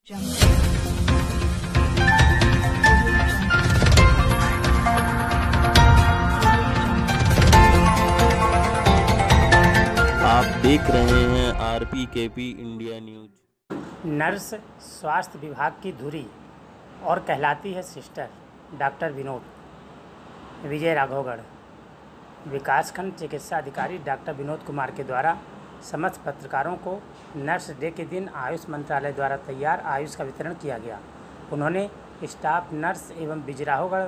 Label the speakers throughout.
Speaker 1: आप देख रहे हैं RPKP इंडिया न्यूज।
Speaker 2: नर्स स्वास्थ्य विभाग की धुरी और कहलाती है सिस्टर। डॉक्टर विनोद विजय राघवगढ़ विकासखंड चिकित्सा अधिकारी डॉक्टर विनोद कुमार के द्वारा समस्त पत्रकारों को नर्स डे के दिन आयुष मंत्रालय द्वारा तैयार आयुष का वितरण किया गया। उन्होंने स्टाफ नर्स एवं बिजराहोगढ़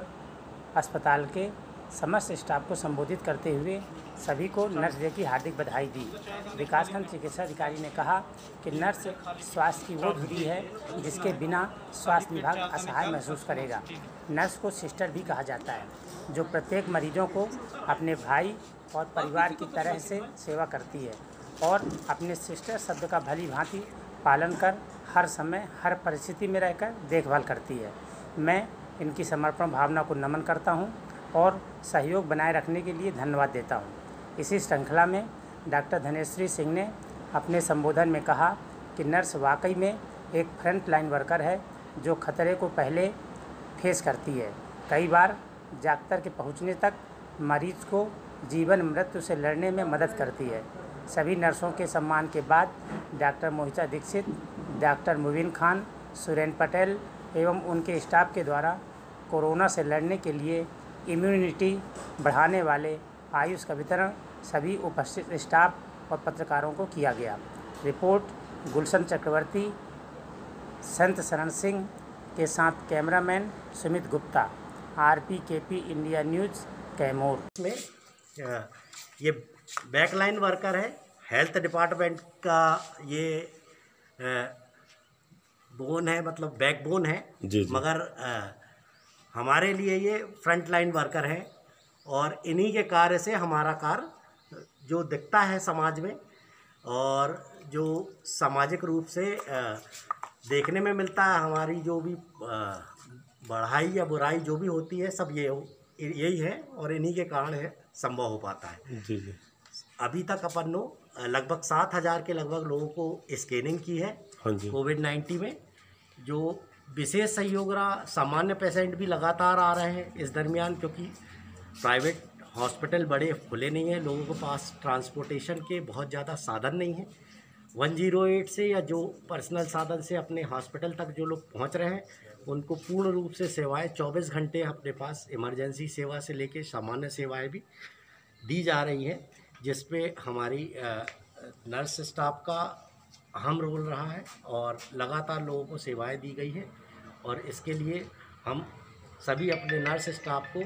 Speaker 2: अस्पताल के समस्त स्टाफ को संबोधित करते हुए सभी को नर्स डे की हार्दिक बधाई दी। विकासखंड चिकित्सा अधिकारी ने कहा कि नर्स स्वास्थ्य की वो धुरी है जिसके बिना स्वास्थ्य विभाग असहाय महसूस करेगा। नर्स को सिस्टर भी कहा जाता है, जो प्रत्येक मरीजों को अपने भाई और परिवार की तरह से सेवा करती है और अपने सिस्टर शब्द का भली भांति पालन कर हर समय हर परिस्थिति में रहकर देखभाल करती है। मैं इनकी समर्पण भावना को नमन करता हूं और सहयोग बनाए रखने के लिए धन्यवाद देता हूं। इसी श्रृंखला में डॉक्टर धनेश्वरी सिंह ने अपने संबोधन में कहा कि नर्स वाकई में एक फ्रंट लाइन वर्कर है जो खतरे को पहले फेस करती है। कई बार जाकर के पहुंचने तक मरीज को जीवन मृत्यु से लड़ने में मदद करती है। सभी नर्सों के सम्मान के बाद डॉक्टर मोहिता दीक्षित, डॉक्टर मुबीन खान, सुरेन पटेल एवं उनके स्टाफ के द्वारा कोरोना से लड़ने के लिए इम्यूनिटी बढ़ाने वाले आयुष का वितरण सभी उपस्थित स्टाफ और पत्रकारों को किया गया। रिपोर्ट गुलशन चक्रवर्ती, संत शरण सिंह के साथ cameraman Sumit Gupta, RPKP India news Kaimur.
Speaker 3: में ये बैकलाइन वर्कर है, हेल्थ डिपार्टमेंट का ये बोन है, मतलब बैकबोन है
Speaker 4: जी।
Speaker 3: मगर हमारे लिए ये फ्रंट लाइन वर्कर है और इन्हीं के कार्य से हमारा कार्य जो दिखता है समाज में और जो सामाजिक रूप से देखने में मिलता है, हमारी जो भी बढ़ाई या बुराई जो भी होती है सब यही है और इन्हीं के कारण है संभव हो पाता है।
Speaker 4: जी जी।
Speaker 3: अभी तक अपन ने लगभग 7,000 के लगभग लोगों को स्कैनिंग की है कोविड-19 में, जो विशेष सहयोग रहा। सामान्य पेशेंट भी लगातार आ रहे हैं इस दरमियान, क्योंकि प्राइवेट हॉस्पिटल बड़े खुले नहीं हैं, लोगों के पास ट्रांसपोर्टेशन के बहुत ज़्यादा साधन नहीं हैं। 108 से या जो पर्सनल साधन से अपने हॉस्पिटल तक जो लोग पहुंच रहे हैं उनको पूर्ण रूप से सेवाएं 24 घंटे अपने पास इमरजेंसी सेवा से लेके सामान्य सेवाएं भी दी जा रही हैं, जिस पे हमारी नर्स स्टाफ का अहम रोल रहा है और लगातार लोगों को सेवाएं दी गई है। और इसके लिए हम सभी अपने नर्स स्टाफ को,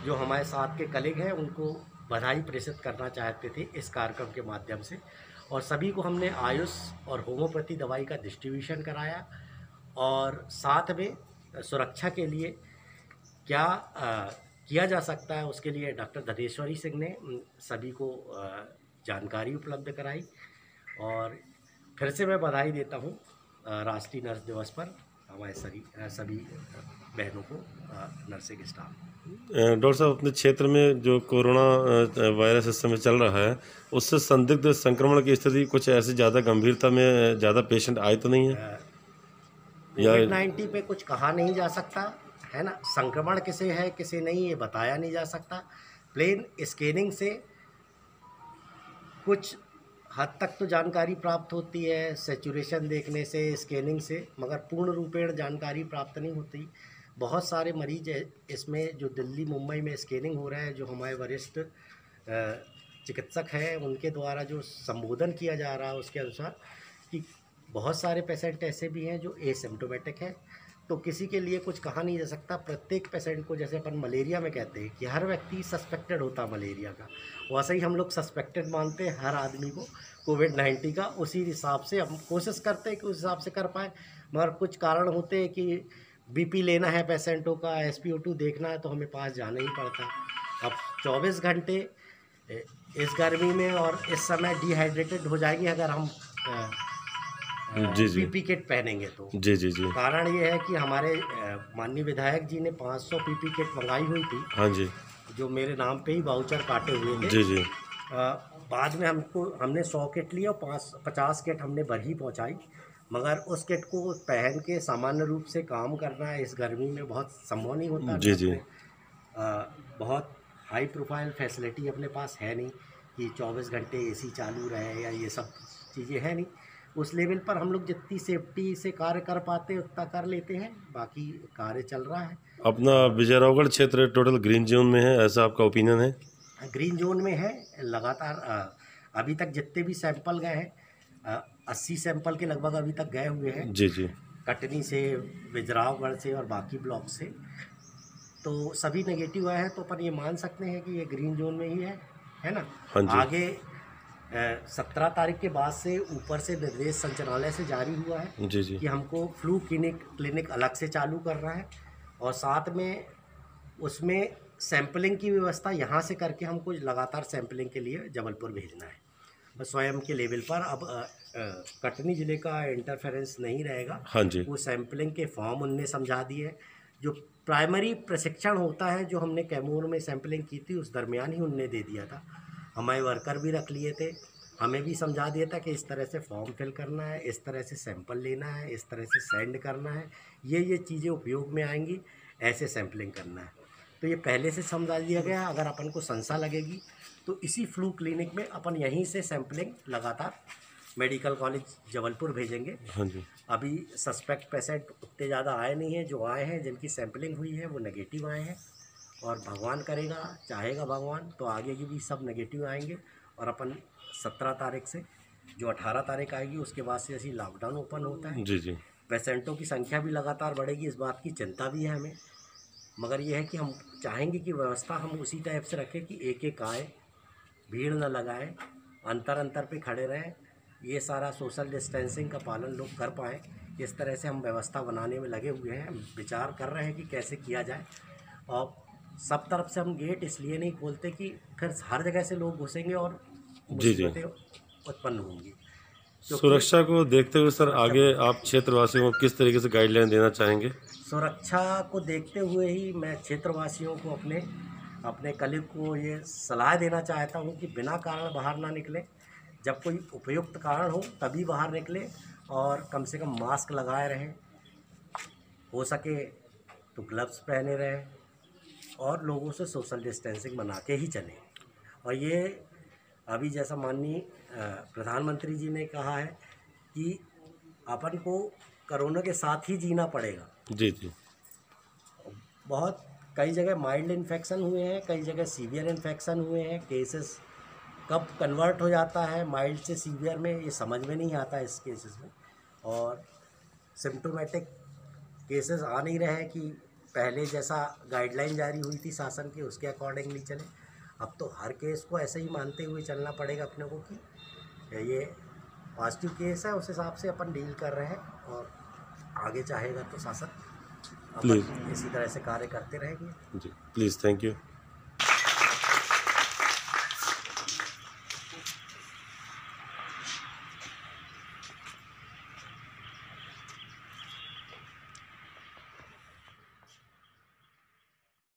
Speaker 3: जो हमारे साथ के कलीग हैं, उनको बधाई प्रेषित करना चाहते थे इस कार्यक्रम के माध्यम से। और सभी को हमने आयुष और होम्योपैथी दवाई का डिस्ट्रीब्यूशन कराया और साथ में सुरक्षा के लिए क्या किया जा सकता है उसके लिए डॉक्टर धनेश्वरी सिंह ने सभी को जानकारी उपलब्ध कराई। और फिर से मैं बधाई देता हूँ राष्ट्रीय नर्स दिवस पर हमारे सभी बहनों को, नर्सिंग स्टाफ।
Speaker 4: डॉक्टर साहब, अपने क्षेत्र में जो कोरोना वायरस इस समय चल रहा है, उससे संदिग्ध संक्रमण की स्थिति कुछ ऐसी ज़्यादा गंभीरता में ज़्यादा पेशेंट आए तो नहीं है?
Speaker 3: कोविड-19 पे कुछ कहा नहीं जा सकता है ना, संक्रमण किसे है किसे नहीं ये बताया नहीं जा सकता। प्लेन स्कैनिंग से कुछ हद तक तो जानकारी प्राप्त होती है, सैचुरेशन देखने से, स्कैनिंग से, मगर पूर्ण रूपेण जानकारी प्राप्त नहीं होती। बहुत सारे मरीज इसमें जो दिल्ली मुंबई में स्कैनिंग हो रहा है, जो हमारे वरिष्ठ चिकित्सक हैं उनके द्वारा जो संबोधन किया जा रहा है उसके अनुसार कि बहुत सारे पेशेंट ऐसे भी हैं जो एसिम्प्टोमेटिक हैं, तो किसी के लिए कुछ कहा नहीं जा सकता। प्रत्येक पेशेंट को, जैसे अपन मलेरिया में कहते हैं कि हर व्यक्ति सस्पेक्टेड होता है मलेरिया का, वैसे ही हम लोग सस्पेक्टेड मानते हैं हर आदमी को कोविड-19 का। उसी हिसाब से हम कोशिश करते हैं कि उस हिसाब से कर पाएँ, मगर कुछ कारण होते हैं कि BP लेना है पेशेंटों का, SpO2 देखना है, तो हमें पास जाना ही पड़ता है। अब 24 घंटे इस गर्मी में और इस समय डिहाइड्रेटेड हो जाएंगे अगर हम
Speaker 4: जी।
Speaker 3: PP किट पहनेंगे तो।
Speaker 4: जी जी जी।
Speaker 3: कारण ये है कि हमारे माननीय विधायक जी ने 500 PP किट मंगाई हुई थी।
Speaker 4: हाँ जी।
Speaker 3: जो मेरे नाम पे ही वाउचर काटे हुए थे।
Speaker 4: जी जी।
Speaker 3: बाद में हमने 100 किट ली और 50 किट हमने बरही पहुंचाई मगर उस किट को पहन के सामान्य रूप से काम करना इस गर्मी में बहुत संभव नहीं होता।
Speaker 4: जी जी।
Speaker 3: बहुत हाई प्रोफाइल फैसिलिटी अपने पास है नहीं कि 24 घंटे एसी चालू रहे या ये सब चीज़ें है नहीं। उस लेवल पर हम लोग जितनी सेफ्टी से कार्य कर पाते हैं उतना कर लेते हैं, बाकी कार्य चल रहा है।
Speaker 4: अपना विजयराघवगढ़ क्षेत्र टोटल ग्रीन जोन में है, ऐसा आपका ओपिनियन है?
Speaker 3: ग्रीन जोन में है लगातार। अभी तक जितने भी सैंपल गए हैं 80 सैंपल के लगभग अभी तक गए हुए हैं।
Speaker 4: जी जी।
Speaker 3: कटनी से, विजयराघवगढ़ से और बाकी ब्लॉक से, तो सभी नेगेटिव आए हैं। तो अपन ये मान सकते हैं कि ये ग्रीन जोन में ही है ना।
Speaker 4: हाँ जी।
Speaker 3: आगे 17 तारीख के बाद से ऊपर से निर्देश संचालनालय से जारी हुआ है
Speaker 4: जी जी।
Speaker 3: कि हमको फ्लू क्लिनिक अलग से चालू कर रहा है और साथ में उसमें सैंपलिंग की व्यवस्था यहाँ से करके हमको लगातार सैंपलिंग के लिए जबलपुर भेजना है। स्वयं के लेवल पर अब कटनी ज़िले का इंटरफेरेंस नहीं रहेगा।
Speaker 4: हाँ जी।
Speaker 3: वो सैंपलिंग के फॉर्म उनने समझा दिए। जो प्राइमरी प्रशिक्षण होता है जो हमने कैमूर में सैंपलिंग की थी उस दरमियान ही उनने दे दिया था। हमारे वर्कर भी रख लिए थे, हमें भी समझा दिया था कि इस तरह से फॉर्म फिल करना है, इस तरह से सैंपल लेना है, इस तरह से सेंड करना है, ये चीज़ें उपयोग में आएंगी, ऐसे सैंपलिंग करना है। तो ये पहले से समझा दिया गया। अगर अपन को संशय लगेगी तो इसी फ्लू क्लिनिक में अपन यहीं से सैंपलिंग लगातार मेडिकल कॉलेज जबलपुर भेजेंगे।
Speaker 4: हाँ जी।
Speaker 3: अभी सस्पेक्ट पेशेंट उतने ज़्यादा आए नहीं हैं, जो आए हैं जिनकी सैंपलिंग हुई है वो नेगेटिव आए हैं और भगवान करेगा, चाहेगा भगवान तो आगे की भी सब नेगेटिव आएंगे। और अपन 17 तारीख से जो 18 तारीख आएगी उसके बाद से ऐसी लॉकडाउन ओपन होता है।
Speaker 4: जी जी।
Speaker 3: पेशेंटों की संख्या भी लगातार बढ़ेगी, इस बात की चिंता भी है हमें। मगर ये है कि हम चाहेंगे कि व्यवस्था हम उसी टाइप से रखें कि एक एक आए, भीड़ न लगाएं, अंतर पे खड़े रहें, ये सारा सोशल डिस्टेंसिंग का पालन लोग कर पाएँ। इस तरह से हम व्यवस्था बनाने में लगे हुए हैं, विचार कर रहे हैं कि कैसे किया जाए। और सब तरफ से हम गेट इसलिए नहीं खोलते कि फिर हर जगह से लोग घुसेंगे और मुसीबतें उत्पन्न होंगी। तो
Speaker 4: सुरक्षा को देखते हुए सर आगे आप क्षेत्रवासियों को किस तरीके से गाइडलाइन देना चाहेंगे?
Speaker 3: सुरक्षा को देखते हुए ही मैं क्षेत्रवासियों को अपने कलीग को ये सलाह देना चाहता हूँ कि बिना कारण बाहर ना निकले। जब कोई उपयुक्त कारण हो तभी बाहर निकले और कम से कम मास्क लगाए रहें, हो सके तो ग्लव्स पहने रहें और लोगों से सोशल डिस्टेंसिंग बना के ही चलें। और ये अभी जैसा माननीय प्रधानमंत्री जी ने कहा है कि अपन को कोरोना के साथ ही जीना पड़ेगा।
Speaker 4: जी जी।
Speaker 3: बहुत कई जगह माइल्ड इन्फेक्शन हुए हैं, कई जगह सीवियर इन्फेक्शन हुए हैं। केसेस कब कन्वर्ट हो जाता है माइल्ड से सीवियर में ये समझ में नहीं आता इस केसेस में। और सिम्टोमेटिक केसेस आ नहीं रहे कि पहले जैसा गाइडलाइन जारी हुई थी शासन की उसके अकॉर्डिंगली चले। अब तो हर केस को ऐसे ही मानते हुए चलना पड़ेगा अपने को कि ये पॉजिटिव केस है, उस हिसाब से अपन डील कर रहे हैं। और आगे चाहेगा तो शासन अपन इसी तरह से कार्य करते रहेंगे।
Speaker 4: जी प्लीज़, थैंक यू।